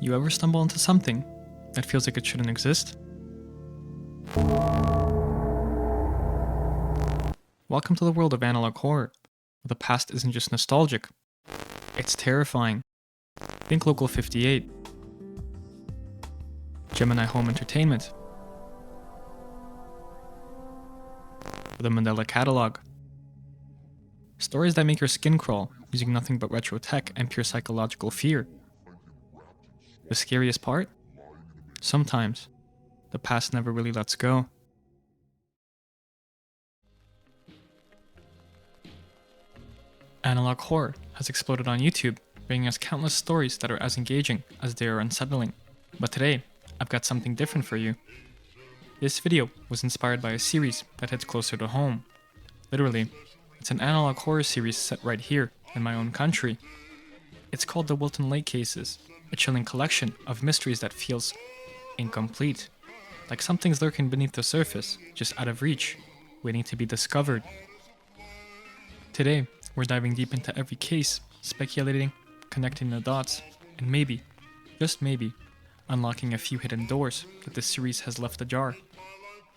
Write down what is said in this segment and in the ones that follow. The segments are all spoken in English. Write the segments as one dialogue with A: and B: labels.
A: You ever stumble into something that feels like it shouldn't exist? Welcome to the world of analog horror, where the past isn't just nostalgic, it's terrifying. Think Local 58, Gemini Home Entertainment, or the Mandela Catalog. Stories that make your skin crawl using nothing but retro tech and pure psychological fear. The scariest part? Sometimes, the past never really lets go. Analog horror has exploded on YouTube, bringing us countless stories that are as engaging as they are unsettling. But today, I've got something different for you. This video was inspired by a series that hits closer to home. Literally, it's an analog horror series set right here in my own country. It's called the Wilton Lake Cases, a chilling collection of mysteries that feels incomplete, like something's lurking beneath the surface, just out of reach, waiting to be discovered. Today, we're diving deep into every case, speculating, connecting the dots, and maybe, just maybe, unlocking a few hidden doors that this series has left ajar.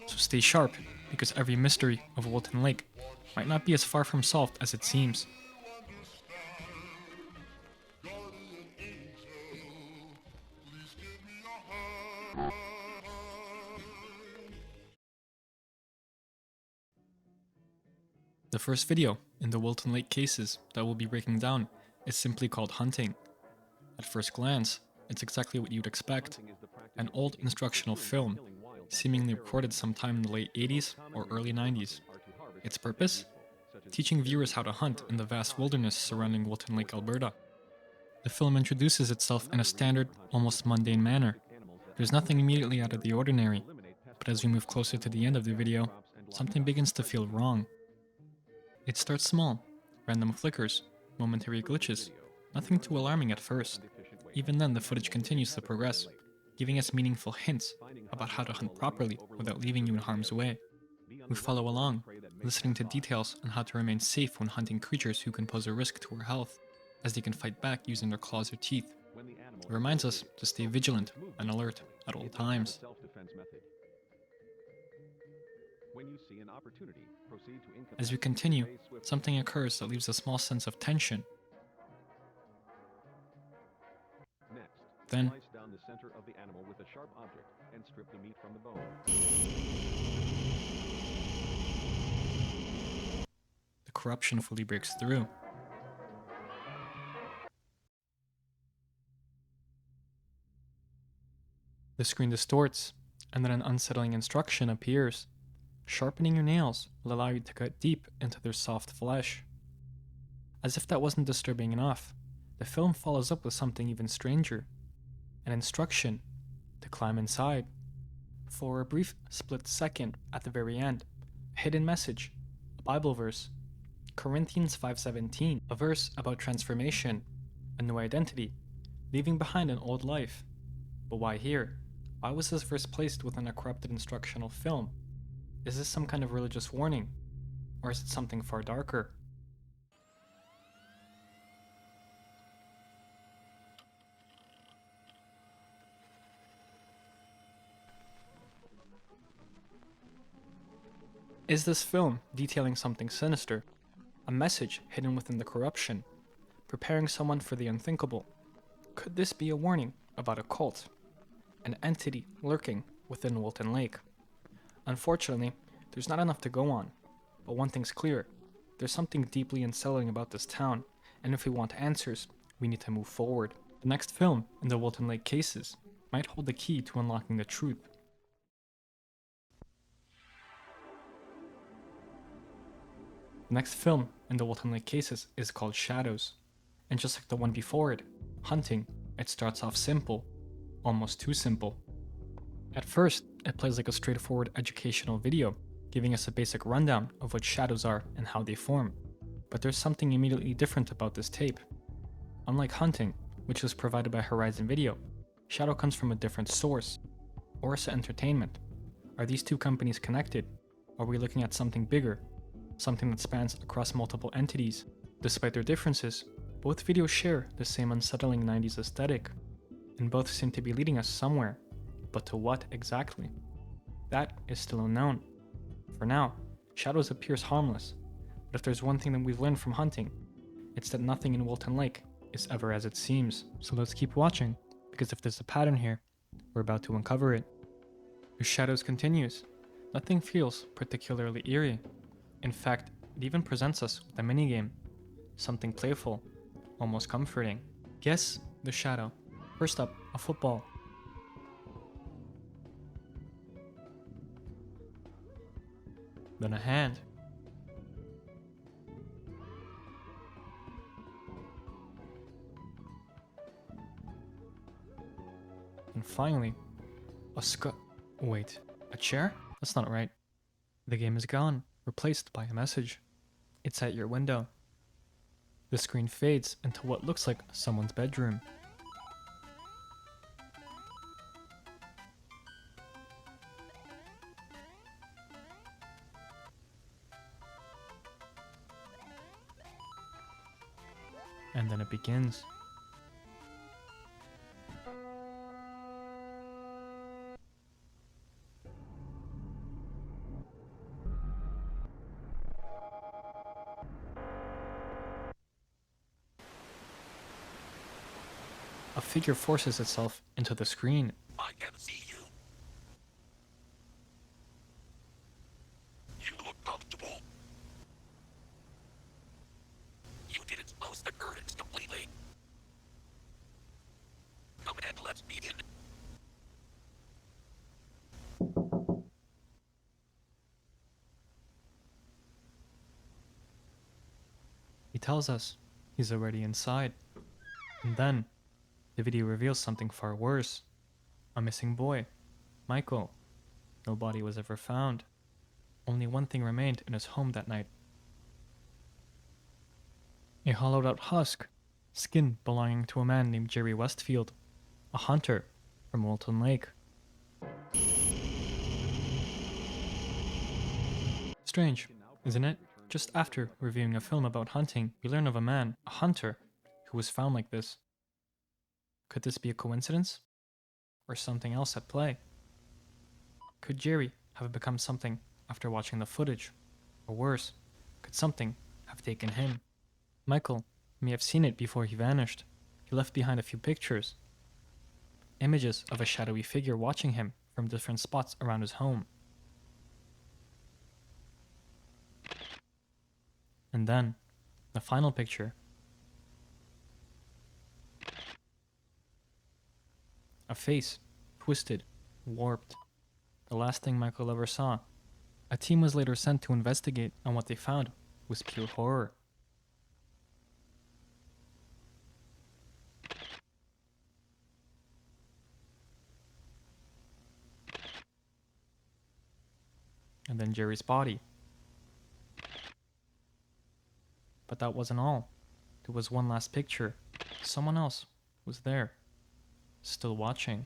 A: So stay sharp, because every mystery of Wilton Lake might not be as far from solved as it seems. The first video in the Wilton Lake Cases that we'll be breaking down is simply called Hunting. At first glance, it's exactly what you'd expect. An old instructional film, seemingly recorded sometime in the late 80s or early 90s. Its purpose? Teaching viewers how to hunt in the vast wilderness surrounding Wilton Lake, Alberta. The film introduces itself in a standard, almost mundane manner. There's nothing immediately out of the ordinary, but as we move closer to the end of the video, something begins to feel wrong. It starts small, random flickers, momentary glitches, nothing too alarming at first. Even then, the footage continues to progress, giving us meaningful hints about how to hunt properly without leaving you in harm's way. We follow along, listening to details on how to remain safe when hunting creatures who can pose a risk to our health, as they can fight back using their claws or teeth. It reminds us to stay vigilant and alert at all times. As we continue, something occurs that leaves a small sense of tension. Then,
B: down the center of the animal with a sharp object and strip the meat from the bone.
A: the corruption fully breaks through. The screen distorts, and then an unsettling instruction appears. Sharpening your nails will allow you to cut deep into their soft flesh. As if that wasn't disturbing enough, the film follows up with something even stranger. An instruction to climb inside. For a brief split second at the very end, a hidden message, a Bible verse, Corinthians 5:17, a verse about transformation, a new identity, leaving behind an old life. But why here? Why was this verse placed within a corrupted instructional film? Is this some kind of religious warning? Or is it something far darker? Is this film detailing something sinister? A message hidden within the corruption? Preparing someone for the unthinkable? Could this be a warning about a cult? An entity lurking within Wilton Lake? Unfortunately, there's not enough to go on, but one thing's clear. There's something deeply unsettling about this town, and if we want answers, we need to move forward. The next film in the Wilton Lake Cases might hold the key to unlocking the truth. The next film in the Wilton Lake Cases is called Shadows, and just like the one before it, Hunting, it starts off simple, almost too simple. At first, it plays like a straightforward educational video, giving us a basic rundown of what shadows are and how they form. But there's something immediately different about this tape. Unlike Hunting, which was provided by Horizon Video, Shadow comes from a different source. Orsa Entertainment. Are these two companies connected? Are we looking at something bigger? Something that spans across multiple entities? Despite their differences, both videos share the same unsettling 90s aesthetic. and both seem to be leading us somewhere, but to what exactly? That is still unknown. For now, shadows appears harmless, but if there's one thing that we've learned from hunting, it's that nothing in Wilton Lake is ever as it seems. So let's keep watching, because if there's a pattern here, we're about to uncover it. The shadows continues. Nothing feels particularly eerie. In fact, it even presents us with a minigame. Something playful, almost comforting. Guess the shadow. First up, a football. Then a hand. And finally, wait, a chair? That's not right. The game is gone, replaced by a message. It's at your window. The screen fades into what looks like someone's bedroom. And then it begins. A figure forces itself into the screen.
C: I can see you. You look comfortable. You didn't close the curtains completely. Come and let's begin.
A: He tells us he's already inside. And then, the video reveals something far worse. A missing boy, Michael. No body was ever found. Only one thing remained in his home that night. A hollowed out husk, skin belonging to a man named Jerry Westfield, a hunter from Wilton Lake. Strange, isn't it? Just after reviewing a film about hunting, we learn of a man, a hunter, who was found like this. Could this be a coincidence? Or something else at play? Could Jerry have become something after watching the footage? Or worse, could something have taken him? Michael may have seen it before he vanished. He left behind a few pictures. Images of a shadowy figure watching him from different spots around his home. And then, the final picture. A face, twisted, warped. The last thing Michael ever saw. A team was later sent to investigate, and what they found was pure horror. And then Jerry's body. But that wasn't all. There was one last picture. Someone else was there, still watching.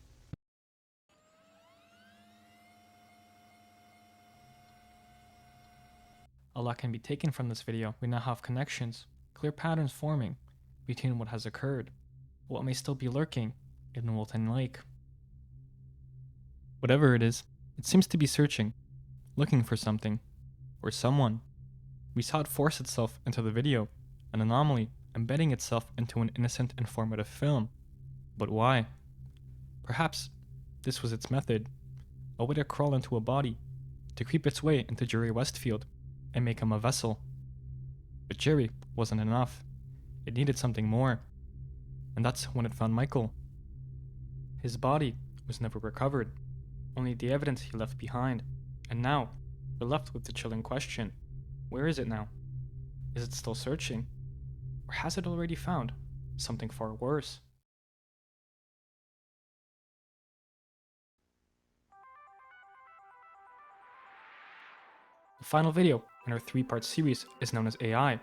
A: A lot can be taken from this video. We now have connections, clear patterns forming between what has occurred, what may still be lurking in Wilton Lake. Whatever it is, it seems to be searching, looking for something, or someone. We saw it force itself into the video, an anomaly embedding itself into an innocent, informative film. But why? Perhaps this was its method, a way to crawl into a body, to creep its way into Jerry Westfield, and make him a vessel. But Jerry wasn't enough. It needed something more. And that's when it found Michael. His body was never recovered, only the evidence he left behind. And now, we're left with the chilling question. Where is it now? Is it still searching? Or has it already found something far worse? The final video in our 3-part series is known as AI.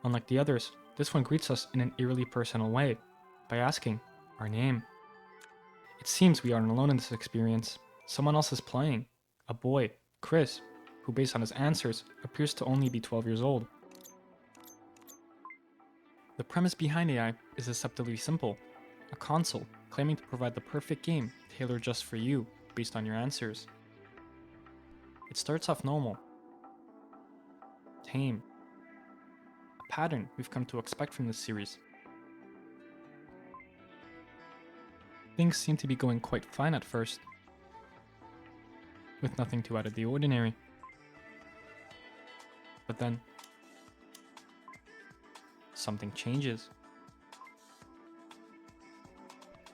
A: Unlike the others, this one greets us in an eerily personal way, by asking our name. It seems we aren't alone in this experience. Someone else is playing. A boy, Chris, who based on his answers, appears to only be 12 years old. The premise behind AI is deceptively simple. a console claiming to provide the perfect game tailored just for you based on your answers. It starts off normal, tame, a pattern we've come to expect from this series. Things seem to be going quite fine at first, with nothing too out of the ordinary. But then, something changes.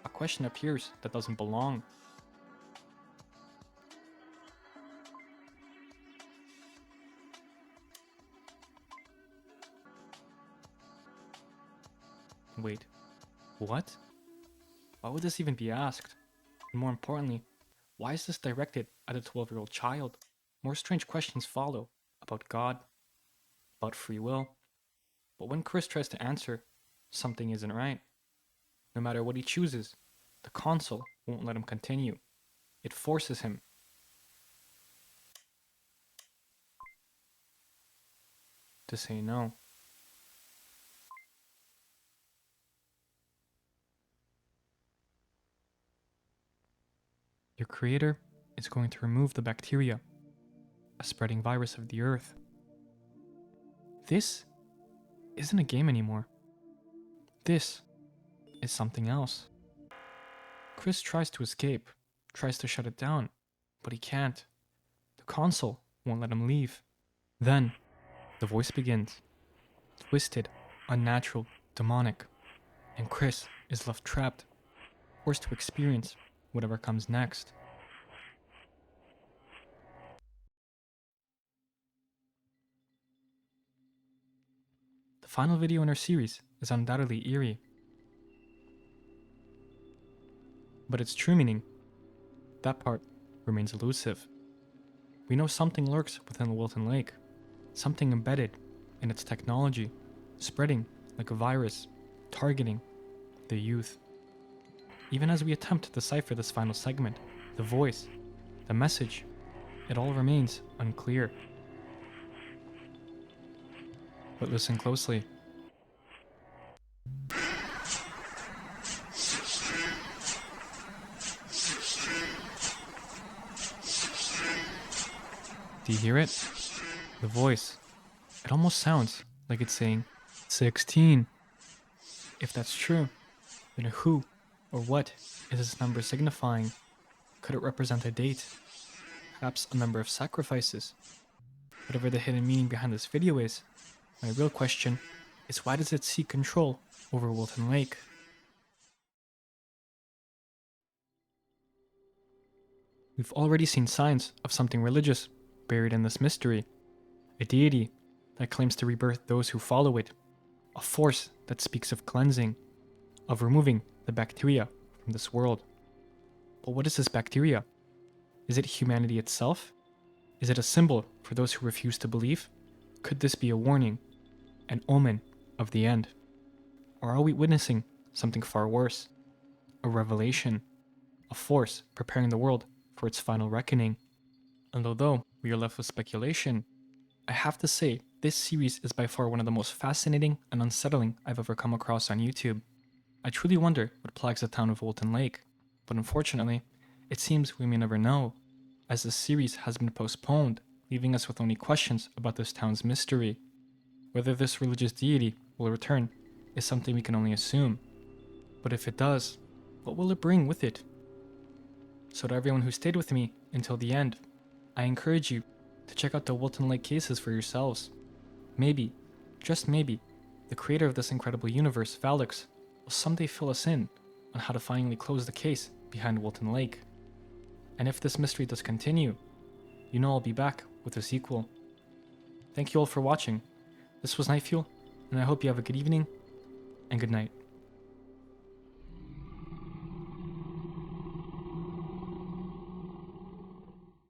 A: A question appears that doesn't belong. Wait, what? Why would this even be asked? And more importantly, why is this directed at a 12-year-old child? More strange questions follow about God, about free will. But when Chris tries to answer, something isn't right. No matter what he chooses, the console won't let him continue. It forces him to say no. Your creator is going to remove the bacteria, a spreading virus of the earth. This isn't a game anymore. This is something else. Chris tries to escape, tries to shut it down, but he can't. The console won't let him leave. Then, the voice begins. Twisted, unnatural, demonic. And Chris is left trapped, forced to experience whatever comes next. The final video in our series is undoubtedly eerie. But its true meaning, that part remains elusive. We know something lurks within the Wilton Lake, something embedded in its technology, spreading like a virus, targeting the youth. Even as we attempt to decipher this final segment, the voice, the message, it all remains unclear. But listen closely. Do you hear it? The voice. It almost sounds like it's saying 16. If that's true, then who or what is this number signifying? Could it represent a date? Perhaps a number of sacrifices? Whatever the hidden meaning behind this video is, my real question is, why does it seek control over Wilton Lake? We've already seen signs of something religious buried in this mystery. A deity that claims to rebirth those who follow it. A force that speaks of cleansing, of removing the bacteria from this world. But what is this bacteria? Is it humanity itself? Is it a symbol for those who refuse to believe? Could this be a warning, an omen of the end? Or are we witnessing something far worse? A revelation, a force preparing the world for its final reckoning. And although we are left with speculation, I have to say this series is by far one of the most fascinating and unsettling I've ever come across on YouTube. I truly wonder what plagues the town of Wilton Lake, but unfortunately, it seems we may never know, as the series has been postponed, leaving us with only questions about this town's mystery. Whether this religious deity will return is something we can only assume. But if it does, what will it bring with it? So to everyone who stayed with me until the end, I encourage you to check out the Wilton Lake Cases for yourselves. Maybe, just maybe, the creator of this incredible universe, Valix, will someday fill us in on how to finally close the case behind Wilton Lake. And if this mystery does continue, you know I'll be back with a sequel. Thank you all for watching. This was Nightfuel, and I hope you have a good evening and good night.